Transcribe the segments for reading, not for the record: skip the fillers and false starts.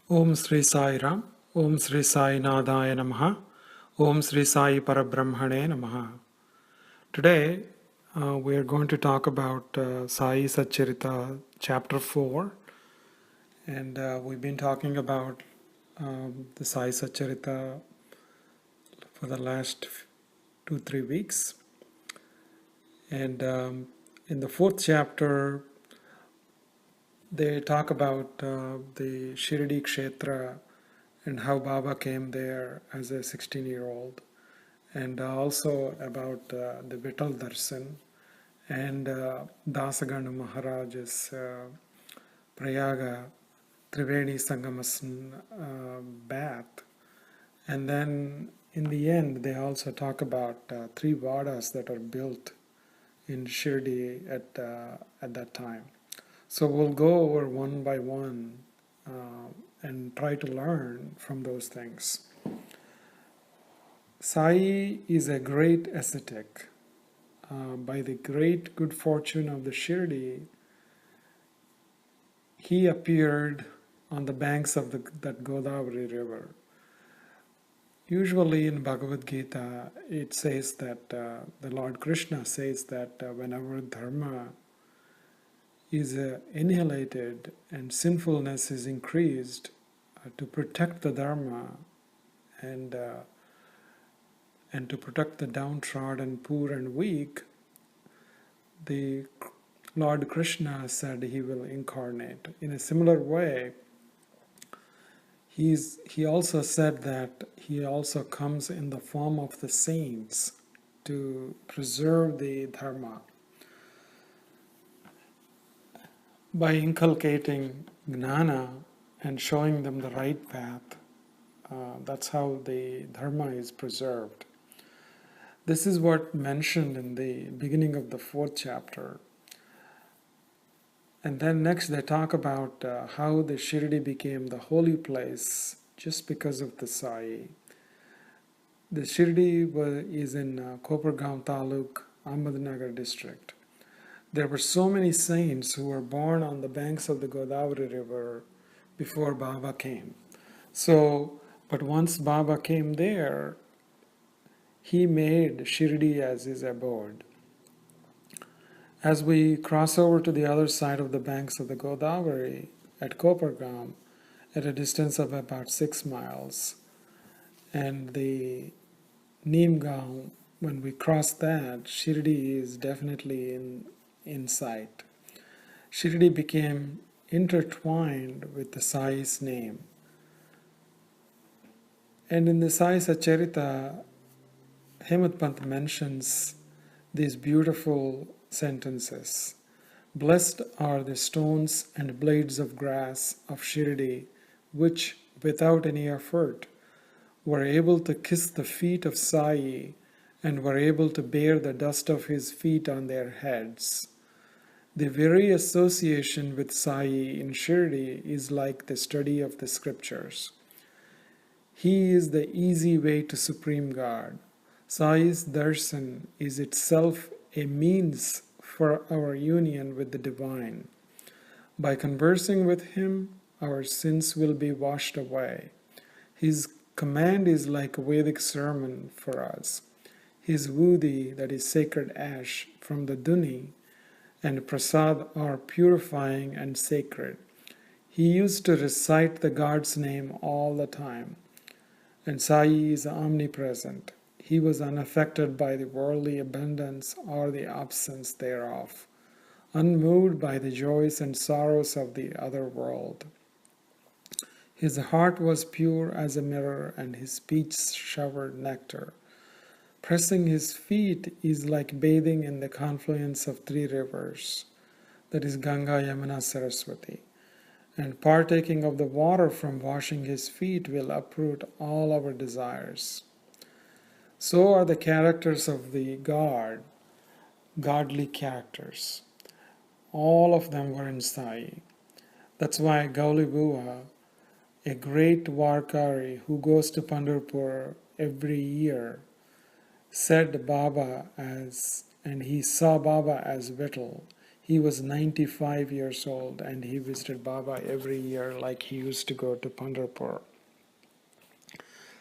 Om Sri Sai Ram, Om Sri Sai Nadaya Namaha, Om Sri Sai Parabrahmane Namaha. Today we are going to talk about Sai Satcharita Chapter 4, and we've been talking about the Sai Satcharita for the last 2-3 weeks. And in the 4th chapter, they talk about the Shirdi Kshetra and how Baba came there as a 16-year-old, and also about the Vittal Darshan and Dasagana Maharaj's Prayaga Triveni Sangamasn bath. And then in the end, they also talk about 3 vadas that are built in Shirdi at that time. So we'll go over one by one and try to learn from those things. Sai is a great ascetic. By the great good fortune of the Shirdi, he appeared on the banks of that Godavari river. Usually in Bhagavad Gita, it says that the Lord Krishna says that whenever dharma is annihilated and sinfulness is increased, to protect the dharma and to protect the downtrodden, poor and weak, the Lord Krishna said he will incarnate. In a similar way, he also said that he also comes in the form of the saints to preserve the dharma. By inculcating gnana and showing them the right path, that's how the dharma is preserved. This is what mentioned in the beginning of the 4th chapter. And then next they talk about how the Shirdi became the holy place just because of the Sai. The Shirdi is in Kopargaon Taluk, Ahmednagar district. There were so many saints who were born on the banks of the Godavari river before Baba came. But once Baba came there, he made Shirdi as his abode. As we cross over to the other side of the banks of the Godavari at Kopargaon, at a distance of about 6 miles, and the Neemgaon, when we cross that, Shirdi is definitely in sight. Shirdi became intertwined with the Sai's name. And in the Sai Satcharita, Hemad Pant mentions these beautiful sentences. Blessed are the stones and blades of grass of Shirdi, which, without any effort, were able to kiss the feet of Sai and were able to bear the dust of his feet on their heads. The very association with Sai in Shirdi is like the study of the scriptures. He is the easy way to Supreme God. Sai's darshan is itself a means for our union with the divine. By conversing with him, our sins will be washed away. His command is like a Vedic sermon for us. His Vudi, that is sacred ash from the Duni, and Prasad are purifying and sacred. He used to recite the God's name all the time. And Sai is omnipresent. He was unaffected by the worldly abundance or the absence thereof, unmoved by the joys and sorrows of the other world. His heart was pure as a mirror, and his speech showered nectar. Pressing his feet is like bathing in the confluence of 3 rivers, that is Ganga, Yamuna, Saraswati. And partaking of the water from washing his feet will uproot all our desires. So are the characters of the godly characters. All of them were in Sai. That's why Gauli Bua, a great Varkari who goes to Pandharpur every year, said Baba and he saw Baba as Vittal. He was 95 years old and he visited Baba every year like he used to go to Pandharpur.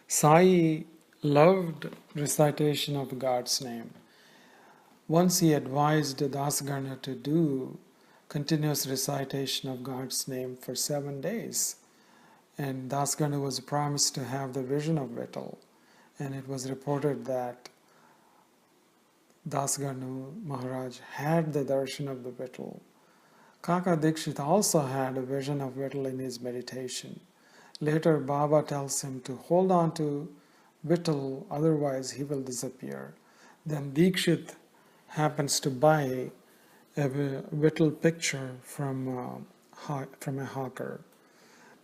Sai loved recitation of God's name. Once he advised Dasgana to do continuous recitation of God's name for 7 days. And Dasgana was promised to have the vision of Vittal. And it was reported that Dasganu Maharaj had the darshan of the Vittal. Kaka Dikshit also had a vision of Vittal in his meditation. Later, Baba tells him to hold on to Vittal, otherwise he will disappear. Then Dikshit happens to buy a Vittal picture from a hawker.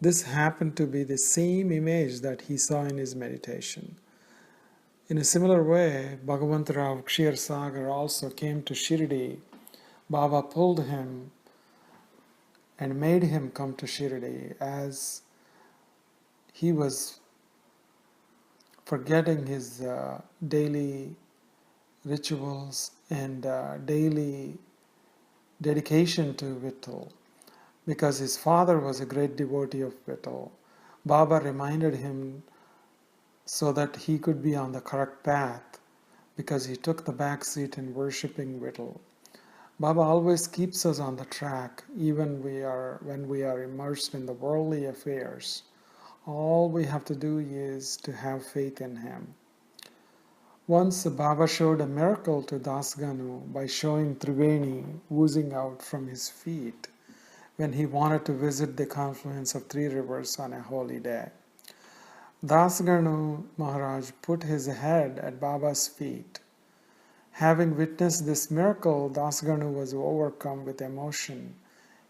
This happened to be the same image that he saw in his meditation. In a similar way, Bhagavantarao Kshir Sagar also came to Shirdi. Baba pulled him and made him come to Shirdi as he was forgetting his daily rituals and daily dedication to Vittal. Because his father was a great devotee of Vittal, Baba reminded him so that he could be on the correct path, because he took the back seat in worshipping Vittal. Baba always keeps us on the track, even when we are immersed in the worldly affairs. All we have to do is to have faith in him. Once Baba showed a miracle to Dasganu by showing Triveni oozing out from his feet when he wanted to visit the confluence of 3 rivers on a holy day. Dasganu Maharaj put his head at Baba's feet. Having witnessed this miracle, Dasganu was overcome with emotion.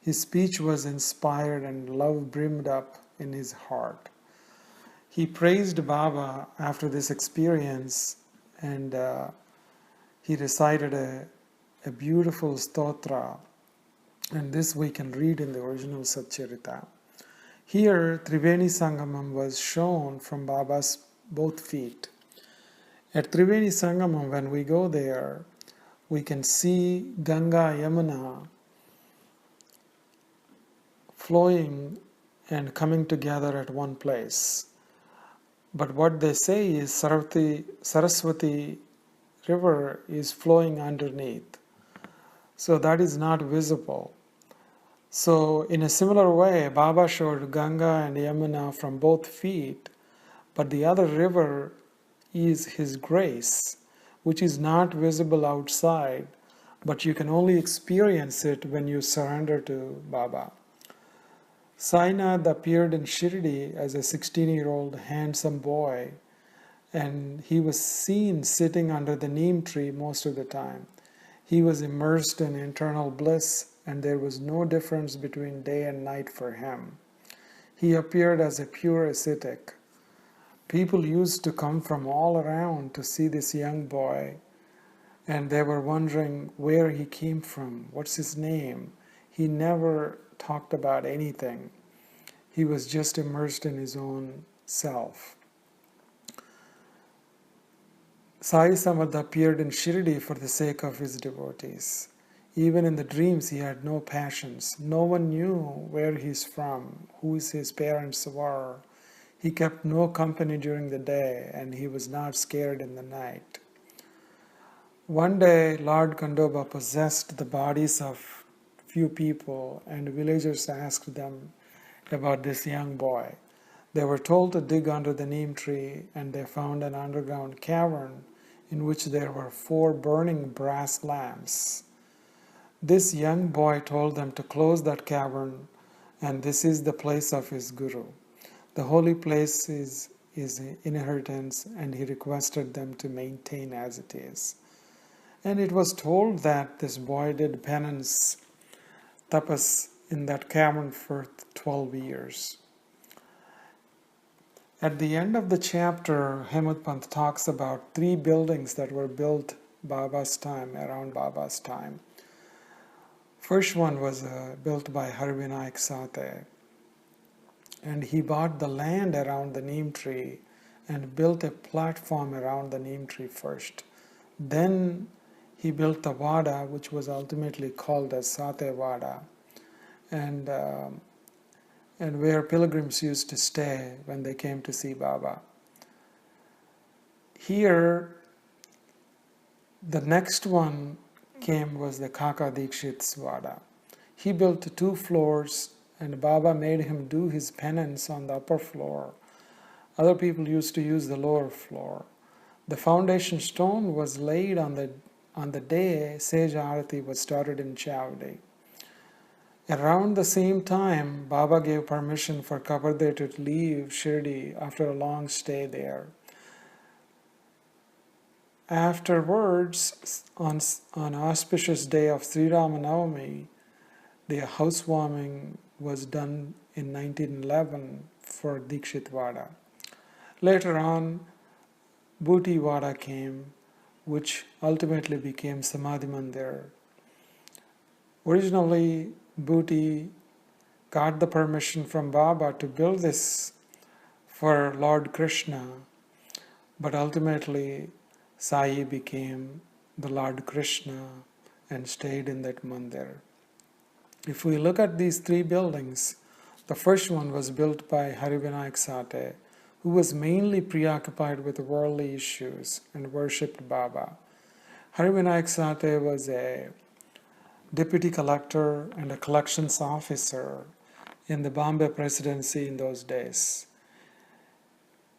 His speech was inspired and love brimmed up in his heart. He praised Baba after this experience, and he recited a beautiful stotra, and this we can read in the original Satcharita. Here, Triveni Sangamam was shown from Baba's both feet. At Triveni Sangamam, when we go there, we can see Ganga Yamuna flowing and coming together at one place. But what they say is Saraswati river is flowing underneath. So that is not visible. So in a similar way, Baba showed Ganga and Yamuna from both feet, but the other river is his grace, which is not visible outside, but you can only experience it when you surrender to Baba. Sainath appeared in Shirdi as a 16-year-old handsome boy, and he was seen sitting under the neem tree most of the time. He was immersed in internal bliss, and there was no difference between day and night for him. He appeared as a pure ascetic. People used to come from all around to see this young boy, and they were wondering where he came from, what's his name. He never talked about anything. He was just immersed in his own self. Sai Samadha appeared in Shirdi for the sake of his devotees. Even in the dreams he had no passions. No one knew where he's from, who his parents were. He kept no company during the day, and he was not scared in the night. One day, Lord Kandoba possessed the bodies of few people, and villagers asked them about this young boy. They were told to dig under the neem tree, and they found an underground cavern in which there were 4 burning brass lamps. This young boy told them to close that cavern, and this is the place of his guru. The holy place is his inheritance, and he requested them to maintain as it is. And it was told that this boy did penance, tapas, in that cavern for 12 years. At the end of the chapter, Hemad Pant talks about 3 buildings that were built around Baba's time. First one was built by Harvinayak Sate, and he bought the land around the neem tree and built a platform around the neem tree first. Then he built the Vada, which was ultimately called as Sate Vada, and where pilgrims used to stay when they came to see Baba. Here, the next one was the Kaka Dikshit's Vada. He built 2 floors, and Baba made him do his penance on the upper floor. Other people used to use the lower floor. The foundation stone was laid on the day Sage Arati was started in Chavdi. Around the same time, Baba gave permission for Kabarde to leave Shirdi after a long stay there. Afterwards, on auspicious day of Sri Ramanavami, the housewarming was done in 1911 for Dikshit Vada. Later on, Bhuti Vada came, which ultimately became Samadhi Mandir. Originally, Bhuti got the permission from Baba to build this for Lord Krishna, but ultimately Sai became the Lord Krishna and stayed in that mandir. If we look at these 3 buildings, the first one was built by Harivinayak Sate, who was mainly preoccupied with worldly issues and worshipped Baba. Harivinayak Sate was a deputy collector and a collections officer in the Bombay presidency in those days.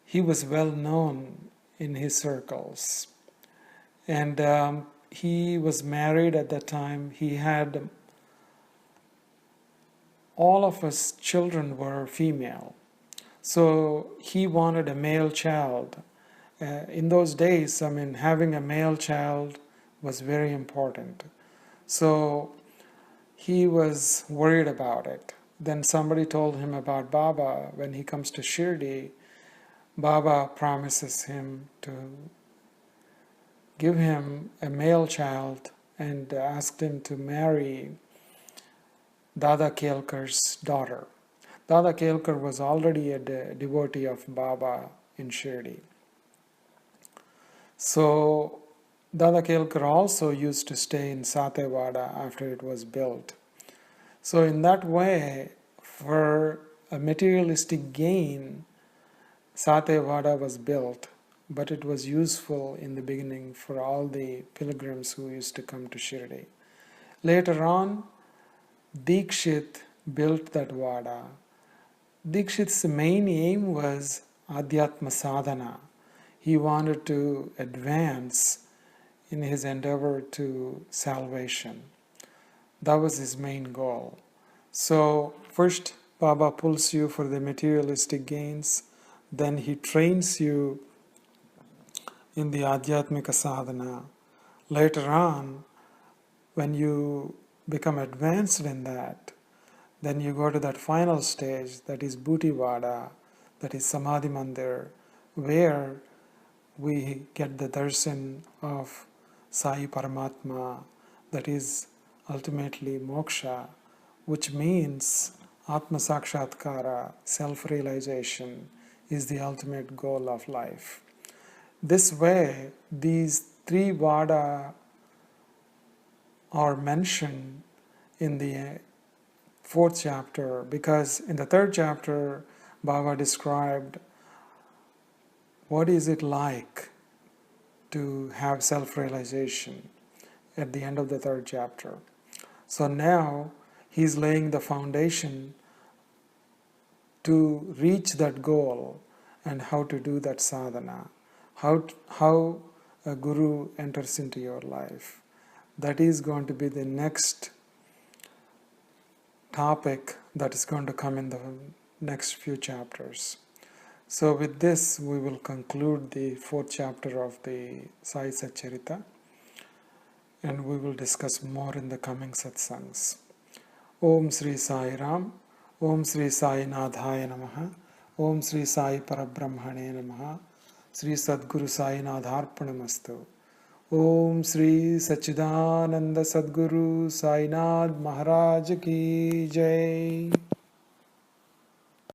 He was well known in his circles, and he was married at that time. He had all of his children were female, so he wanted a male child. In those days, having a male child was very important. So he was worried about it. Then somebody told him about Baba. When he comes to Shirdi, Baba promises him to give him a male child and asked him to marry Dada Kelkar's daughter. Dada Kelkar was already a devotee of Baba in Shirdi. So Dada Kelkar also used to stay in Satevada after it was built. So in that way, for a materialistic gain, Satevada was built, but it was useful in the beginning for all the pilgrims who used to come to Shirdi. Later on, Dikshit built that Vada. Dikshit's main aim was Adhyatma Sadhana. He wanted to advance in his endeavor to salvation. That was his main goal. So first Baba pulls you for the materialistic gains, then he trains you in the Adhyatmika Sadhana. Later on, when you become advanced in that, then you go to that final stage, that is Bhuti Vada, that is Samadhi Mandir, where we get the darshan of Sai Paramatma, that is ultimately moksha, which means Atma Sakshatkara, self-realization, is the ultimate goal of life. This way, these 3 Vada are mentioned in the 4th chapter, because in the 3rd chapter, Baba described what is it like to have self-realization at the end of the 3rd chapter. So now he's laying the foundation to reach that goal and how to do that sadhana, how a guru enters into your life. That is going to be the next topic that is going to come in the next few chapters. So with this, we will conclude the 4th chapter of the Sai Satcharita, and we will discuss more in the coming satsangs. Om Sri Sai Ram, Om Sri Sai Nadhaya Namaha, Om Sri Sai Parabrahmane Namaha, Sri Sadguru Sai Nadharpanamastu. Om Sri Sachidananda Sadguru Sai Nath Maharaj Ki Jai.